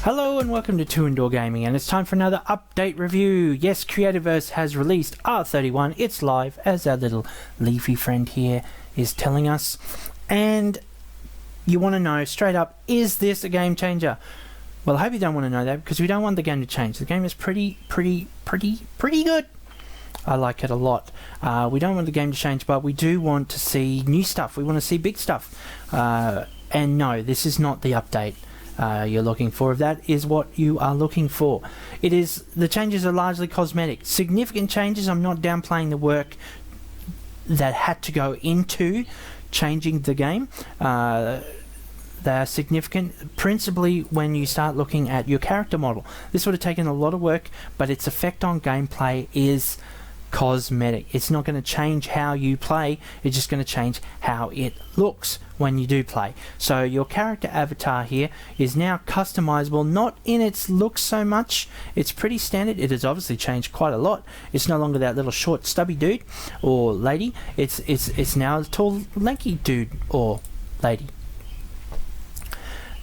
Hello and welcome to 2 Indoor Gaming, and it's time for another update review. Yes, Creativerse has released R31. It's live, as our little leafy friend here is telling us. And you want to know straight up, is this a game changer? Well, I hope you don't want to know that, because we don't want the game to change. The game is pretty good. I like it a lot. We don't want the game to change, but we do want to see new stuff. We want to see big stuff. And no, this is not the update you're looking for. If that is what you are looking for, it is. The changes are largely cosmetic. Significant changes. I'm not downplaying the work that had to go into changing the game. They are significant, principally when you start looking at your character model. This would have taken a lot of work, but its effect on gameplay is cosmetic. It's not going to change how you play, it's just going to change how it looks when you do play. So your character avatar here is now customizable, not in its look so much. It's pretty standard. It has obviously changed quite a lot. It's no longer that little short stubby dude or lady. It's now a tall lanky dude or lady.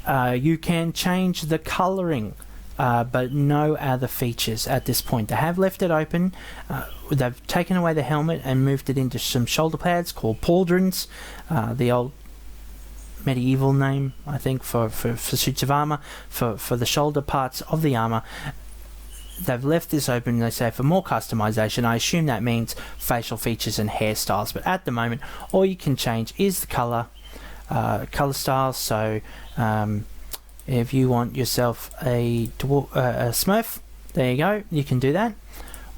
You can change the coloring, but no other features at this point. They have left it open. They've taken away the helmet and moved it into some shoulder pads called pauldrons, the old medieval name, I think, for suits of armor, for the shoulder parts of the armor. They've left this open, they say, for more customization. I assume that means facial features and hairstyles, but at the moment all you can change is the color style. So if you want yourself a Smurf, there you go, you can do that,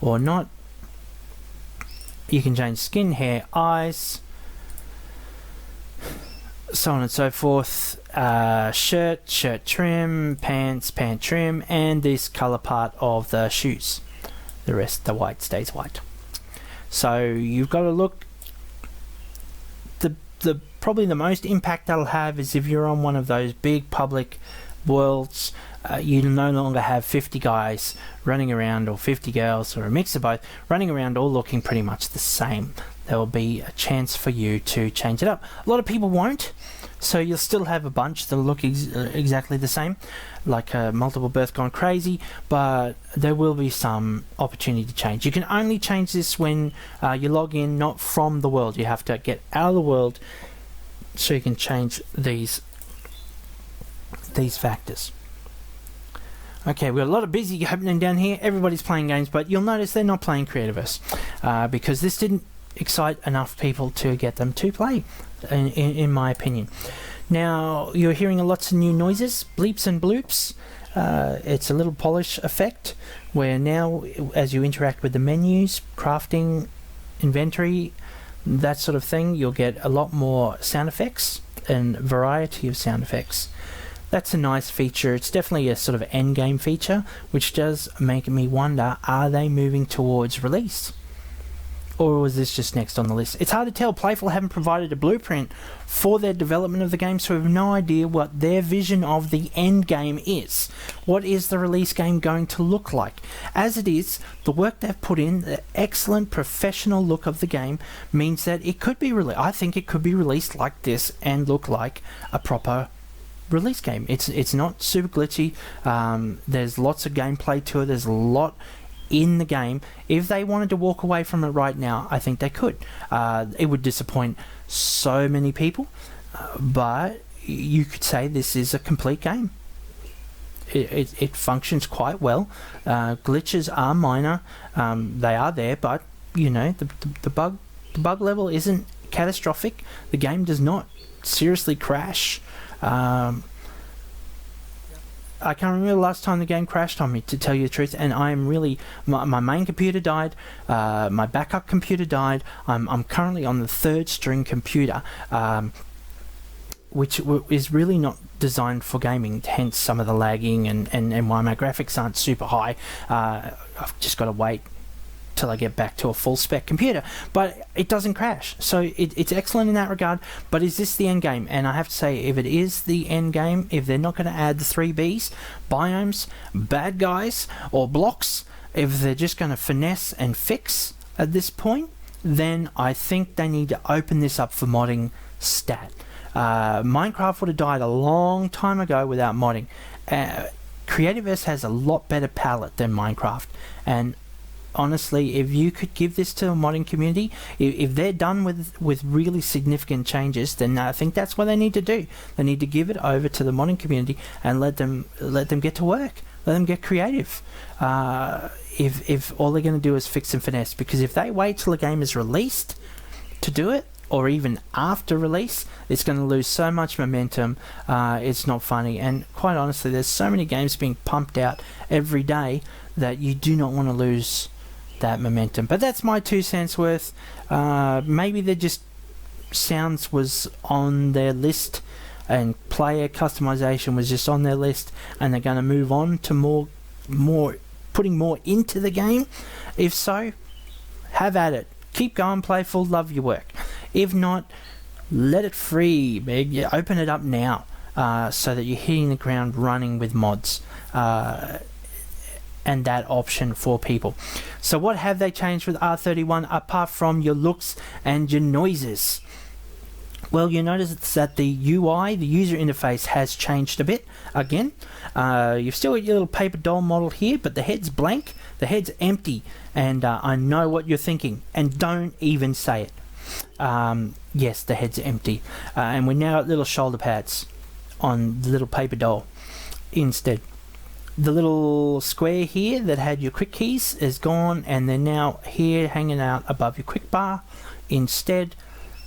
or not. You can change skin, hair, eyes, so on and so forth. Shirt trim, pants, pant trim, and this color part of the shoes. The rest, the white stays white. So you've got to look. The probably the most impact that'll have is if you're on one of those big public worlds. You no longer have 50 guys running around, or 50 girls, or a mix of both, running around all looking pretty much the same. There will be a chance for you to change it up. A lot of people won't, so you'll still have a bunch that look exactly the same, like Multiple Birth Gone Crazy, but there will be some opportunity to change. You can only change this when you log in, not from the world. You have to get out of the world so you can change these factors. Okay, we've got a lot of busy happening down here. Everybody's playing games, but you'll notice they're not playing Creativerse because this didn't excite enough people to get them to play, in my opinion. Now, you're hearing lots of new noises, bleeps and bloops. It's a little polish effect where now, as you interact with the menus, crafting, inventory, that sort of thing, you'll get a lot more sound effects and variety of sound effects. That's a nice feature. It's definitely a sort of end game feature, which does make me wonder, are they moving towards release? Or was this just next on the list? It's hard to tell. Playful haven't provided a blueprint for their development of the game, so we have no idea what their vision of the end game is. What is the release game going to look like? As it is, the work they've put in, the excellent professional look of the game, means that it could be released. I think it could be released like this and look like a proper release game. It's not super glitchy. There's lots of gameplay to it. There's a lot in the game. If they wanted to walk away from it right now, I think they could. It would disappoint so many people, but you could say this is a complete game. It functions quite well. Glitches are minor. They are there, but you know, the bug level isn't catastrophic. The game does not seriously crash. I can't remember the last time the game crashed on me, to tell you the truth, and I'm really, my main computer died, my backup computer died. I'm currently on the third string computer, which is really not designed for gaming, hence some of the lagging and why my graphics aren't super high. I've just got to wait till I get back to a full spec computer, but it doesn't crash, so it's excellent in that regard. But is this the end game? And I have to say, if it is the end game, if they're not going to add the 3 Bs, biomes, bad guys, or blocks, if they're just going to finesse and fix at this point, then I think they need to open this up for modding stat. Minecraft would have died a long time ago without modding. Creativerse has a lot better palette than Minecraft, and honestly, if you could give this to the modding community, if they're done with really significant changes, then I think that's what they need to do. They need to give it over to the modding community and let them get to work. Let them get creative. If all they're going to do is fix and finesse, because if they wait till the game is released to do it, or even after release, it's going to lose so much momentum. It's not funny, and quite honestly, there's so many games being pumped out every day that you do not want to lose that momentum. But that's my 2 cents worth. Maybe they're just sounds was on their list and player customization was just on their list, and they're going to move on to more putting more into the game. If so, have at it. Keep going, playful, love your work. If not, let it free. Open it up now, so that you're hitting the ground running with mods. And that option for people. So what have they changed with R31 apart from your looks and your noises? Well, you notice that the UI, the user interface, has changed a bit again. You've still got your little paper doll model here, but the head's blank, the head's empty, and I know what you're thinking, and don't even say it. Yes, the head's empty, and we're now at little shoulder pads on the little paper doll instead. The little square here that had your quick keys is gone, and they're now here hanging out above your quick bar. Instead,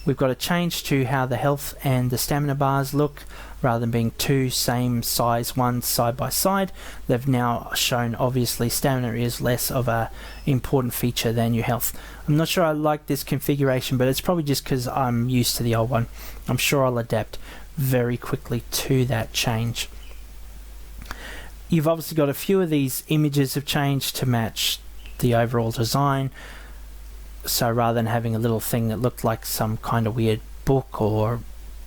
we've got a change to how the health and the stamina bars look. Rather than being two same size ones side by side, they've now shown obviously stamina is less of a important feature than your health. I'm not sure I like this configuration, but it's probably just because I'm used to the old one. I'm sure I'll adapt very quickly to that change. You've obviously got a few of these images have changed to match the overall design. So rather than having a little thing that looked like some kind of weird book or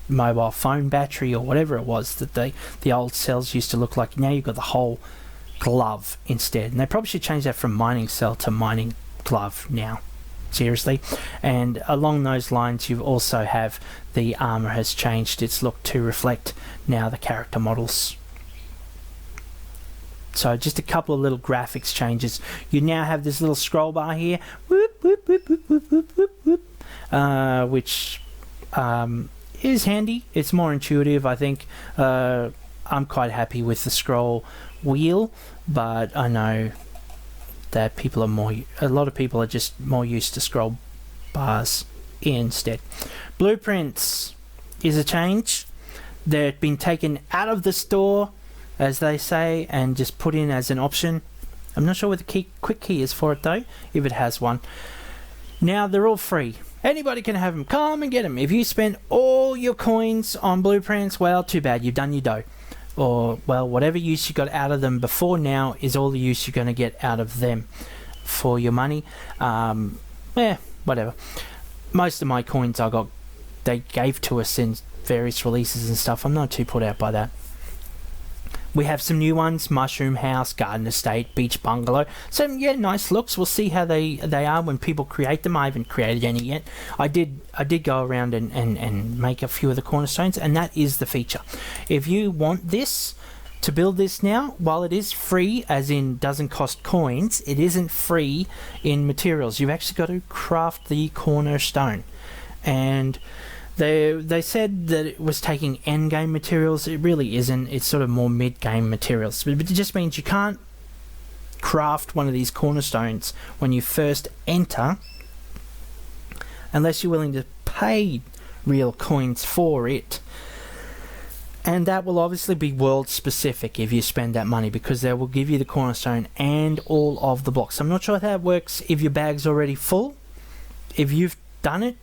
mobile phone battery or whatever it was that the old cells used to look like, now you've got the whole glove instead. And they probably should change that from mining cell to mining glove now. Seriously. And along those lines, you also have the armor has changed its look to reflect now the character models. So just a couple of little graphics changes. You now have this little scroll bar here, whoop, whoop, whoop, whoop, whoop, whoop, whoop, whoop, which is handy. It's more intuitive, I think. I'm quite happy with the scroll wheel, but I know that a lot of people are just more used to scroll bars instead. Blueprints is a change. They've been taken out of the store, as they say, and just put in as an option. I'm not sure what the quick key is for it though, if it has one. Now they're all free. Anybody can have them. Come and get them. If you spend all your coins on blueprints, well, too bad. You've done your dough. Or, well, whatever use you got out of them before now is all the use you're going to get out of them for your money. Whatever. Most of my coins they gave to us in various releases and stuff. I'm not too put out by that. We have some new ones: Mushroom House, Garden Estate, Beach Bungalow. So yeah, nice looks. We'll see how they are when people create them. I haven't created any yet. I did go around and make a few of the cornerstones, and that is the feature. If you want this to build this now, while it is free, as in doesn't cost coins, it isn't free in materials. You've actually got to craft the cornerstone, and They said that it was taking end game materials. It really isn't. It's sort of more mid game materials. But it just means you can't craft one of these cornerstones when you first enter unless you're willing to pay real coins for it. And that will obviously be world specific if you spend that money, because they will give you the cornerstone and all of the blocks. I'm not sure how that works if your bag's already full. If you've done it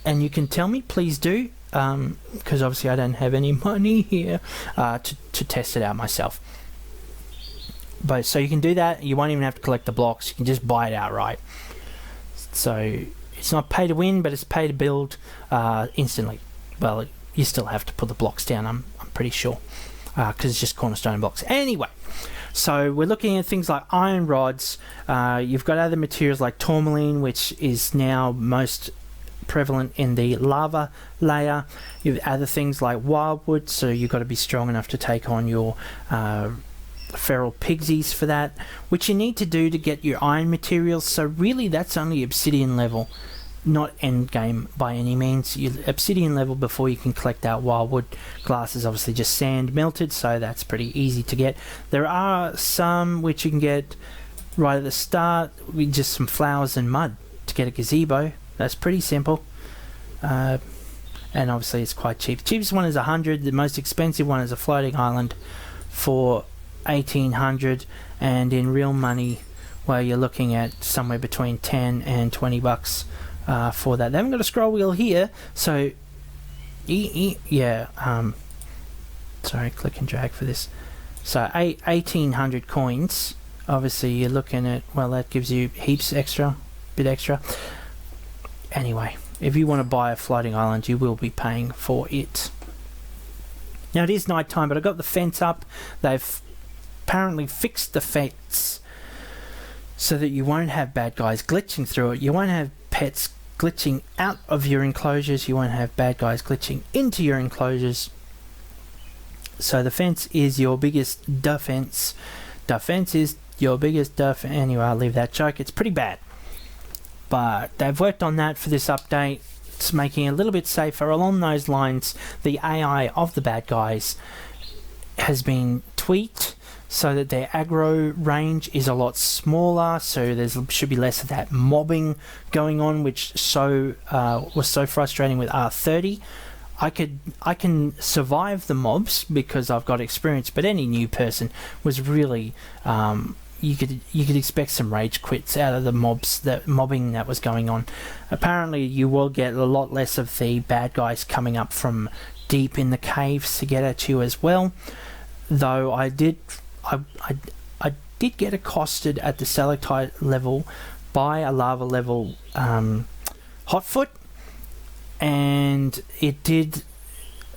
and you can tell me, please do, because obviously I don't have any money here to test it out myself. But so you can do that. You won't even have to collect the blocks. You can just buy it outright. So it's not pay to win, but it's pay to build instantly. Well, you still have to put the blocks down, I'm pretty sure, because it's just cornerstone blocks. Anyway, so we're looking at things like iron rods. You've got other materials like tourmaline, which is now most prevalent in the lava layer. You have other things like wildwood, so you've got to be strong enough to take on your feral pigsies for that, which you need to do to get your iron materials. So really that's only obsidian level, not end game by any means. You obsidian level before you can collect out wildwood. Glass is obviously just sand melted, so that's pretty easy to get. There are some which you can get right at the start with just some flowers and mud to get a gazebo. That's pretty simple. And obviously it's quite cheap. The cheapest one is 100. The most expensive one is a floating island for 1800, and in real money, well, you're looking at somewhere between 10 and 20 bucks for that. They haven't got a scroll wheel here, so sorry, click and drag for this. So 1800 coins. Obviously you're looking at, well, that gives you heaps extra, bit extra. Anyway, if you want to buy a floating island, you will be paying for it. Now it is night time, but I got the fence up. They've apparently fixed the fence so that you won't have bad guys glitching through it. You won't have pets glitching out of your enclosures. You won't have bad guys glitching into your enclosures. So the fence is your biggest defense. Defense is your biggest defense. Anyway, I'll leave that joke. It's pretty bad. But they've worked on that for this update. It's making it a little bit safer. Along those lines, the AI of the bad guys has been tweaked so that their aggro range is a lot smaller, so there should be less of that mobbing going on, which was so frustrating with R30. I can survive the mobs because I've got experience, but any new person was really you could expect some rage quits out of the mobbing that was going on. Apparently you will get a lot less of the bad guys coming up from deep in the caves to get at you as well, though I did get accosted at the stalactite level by a lava level hotfoot, and it did.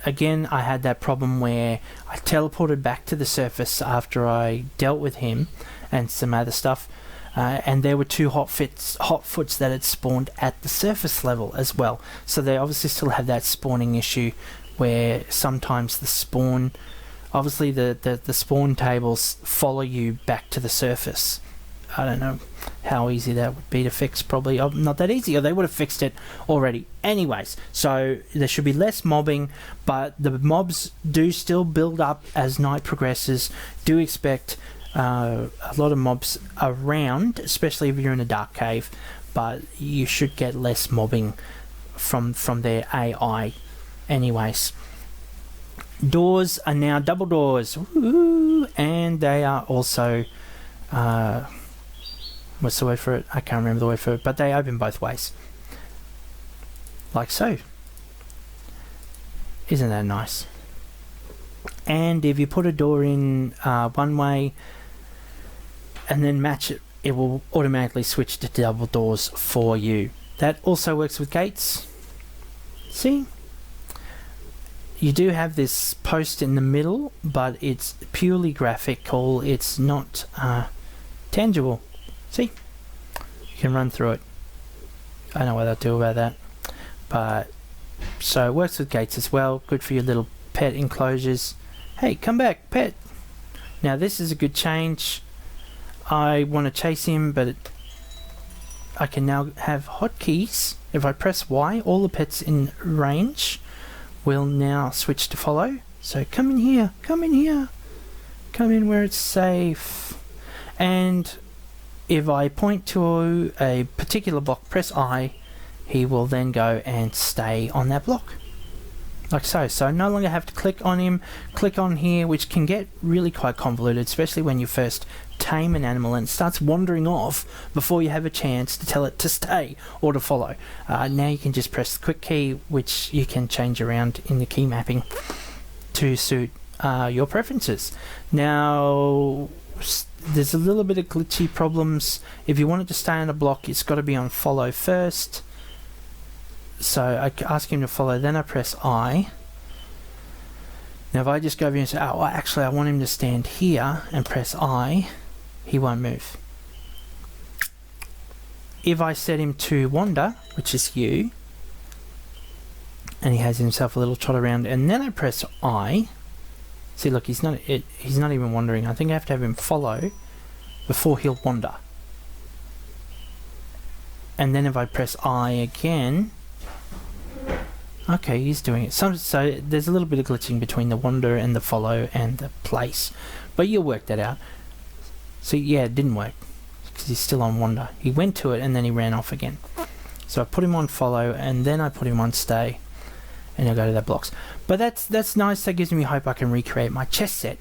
Again, I had that problem where I teleported back to the surface after I dealt with him and some other stuff, and there were two hotfoots that had spawned at the surface level as well. So they obviously still have that spawning issue where sometimes the spawn, obviously the spawn tables follow you back to the surface. I don't know how easy that would be to fix. Probably not that easy, or they would have fixed it already. Anyways, so there should be less mobbing, but the mobs do still build up as night progresses. Do expect a lot of mobs around, especially if you're in a dark cave, but you should get less mobbing from their AI. Anyways, doors are now double doors. Woo! And they are also what's the word for it? I can't remember the word for it, but they open both ways. Like so. Isn't that nice? And if you put a door in one way and then match it, it will automatically switch to double doors for you. That also works with gates. See? You do have this post in the middle, but it's purely graphical. It's not tangible. See? You can run through it. I know what I'll do about that. But, so it works with gates as well. Good for your little pet enclosures. Hey, come back, pet. Now this is a good change. I want to chase him, but I can now have hotkeys. If I press Y, all the pets in range will now switch to follow. So come in here, come in here. Come in where it's safe. And if I point to a particular block, press I, he will then go and stay on that block. Like so. So I no longer have to click on him, click on here, which can get really quite convoluted, especially when you first tame an animal and it starts wandering off before you have a chance to tell it to stay or to follow. Now you can just press the quick key, which you can change around in the key mapping to suit your preferences. Now there's a little bit of glitchy problems. If you want it to stay on a block, it's got to be on follow first. So I ask him to follow, then I press I. Now if I just go over here and say, oh, actually I want him to stand here and press I, he won't move. If I set him to wander, which is you, and he has himself a little trot around, and then I press I, See, look, he's not even wandering. I think I have to have him follow before he'll wander. And then if I press I again, okay, he's doing it. So there's a little bit of glitching between the wander and the follow and the place, but you'll work that out. So yeah, it didn't work because he's still on wander. He went to it and then he ran off again. So I put him on follow and then I put him on stay, and I'll go to that blocks. But that's nice. That gives me hope I can recreate my chess set,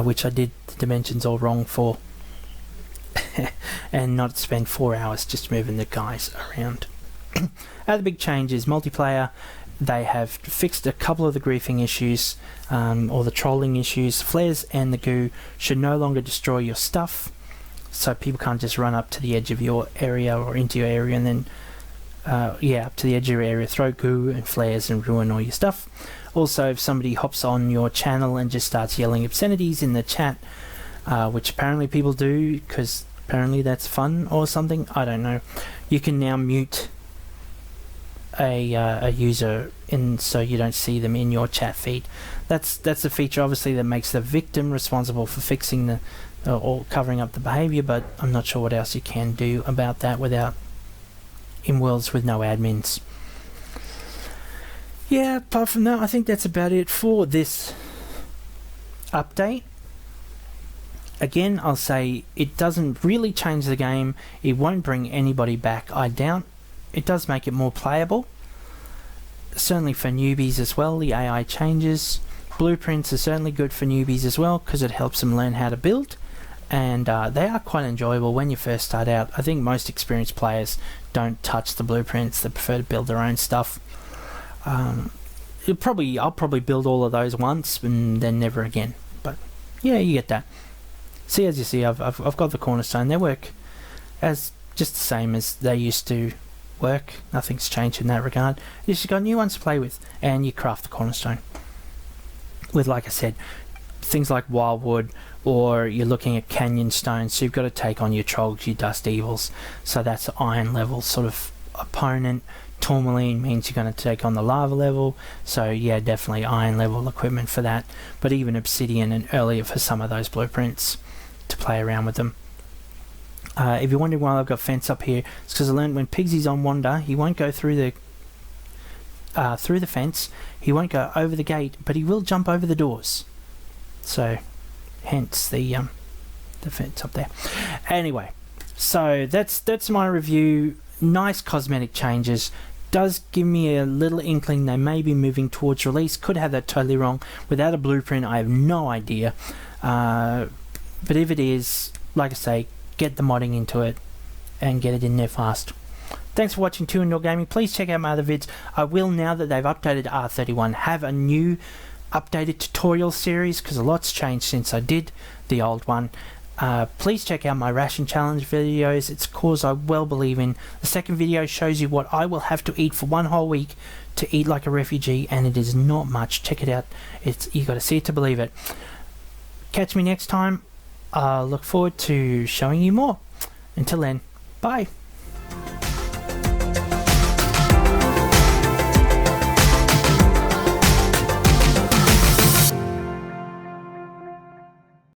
which I did the dimensions all wrong for, and not spend 4 hours just moving the guys around. Other big changes, multiplayer. They have fixed a couple of the griefing issues, or the trolling issues. Flares and the goo should no longer destroy your stuff, so people can't just run up to the edge of your area or into your area and then up to the edge of your area, throw goo and flares and ruin all your stuff. Also, if somebody hops on your channel and just starts yelling obscenities in the chat, which apparently people do because apparently that's fun or something, I don't know, you can now mute a user in so you don't see them in your chat feed. That's a feature obviously that makes the victim responsible for fixing the or covering up the behavior, but I'm not sure what else you can do about that without in worlds with no admins. Yeah, apart from that, I think that's about it for this update. Again, I'll say it doesn't really change the game. It won't bring anybody back, I doubt. It does make it more playable. Certainly for newbies as well, the AI changes. Blueprints are certainly good for newbies as well because it helps them learn how to build. And they are quite enjoyable when you first start out. I think most experienced players don't touch the blueprints. They prefer to build their own stuff. I'll probably build all of those once and then never again. But yeah, you get that. See, as you see, I've got the cornerstone. They work as just the same as they used to work. Nothing's changed in that regard. You just got new ones to play with, and you craft the cornerstone with, like I said, things like wildwood, or you're looking at canyon stones, so you've got to take on your trolls, your dust evils, so that's iron level sort of opponent. Tourmaline means you're going to take on the lava level, so yeah, definitely iron level equipment for that, but even obsidian and earlier for some of those blueprints to play around with them. If you're wondering why I've got fence up here, it's because I learned when Pigsy's on wander, he won't go through the fence, he won't go over the gate, but he will jump over the doors. So, hence the fence up there. Anyway, so that's my review. Nice cosmetic changes. Does give me a little inkling they may be moving towards release. Could have that totally wrong. Without a blueprint, I have no idea. But if it is, like I say, get the modding into it and get it in there fast. Thanks for watching 2 Indoor Gaming. Please check out my other vids. I will, now that they've updated R31, have a new updated tutorial series because a lot's changed since I did the old one. Please check out my ration challenge videos. It's a cause I well believe in. The second video shows you what I will have to eat for 1 whole week to eat like a refugee, and it is not much. Check it out. You got to see it to believe it. Catch me next time. Look forward to showing you more. Until then, bye.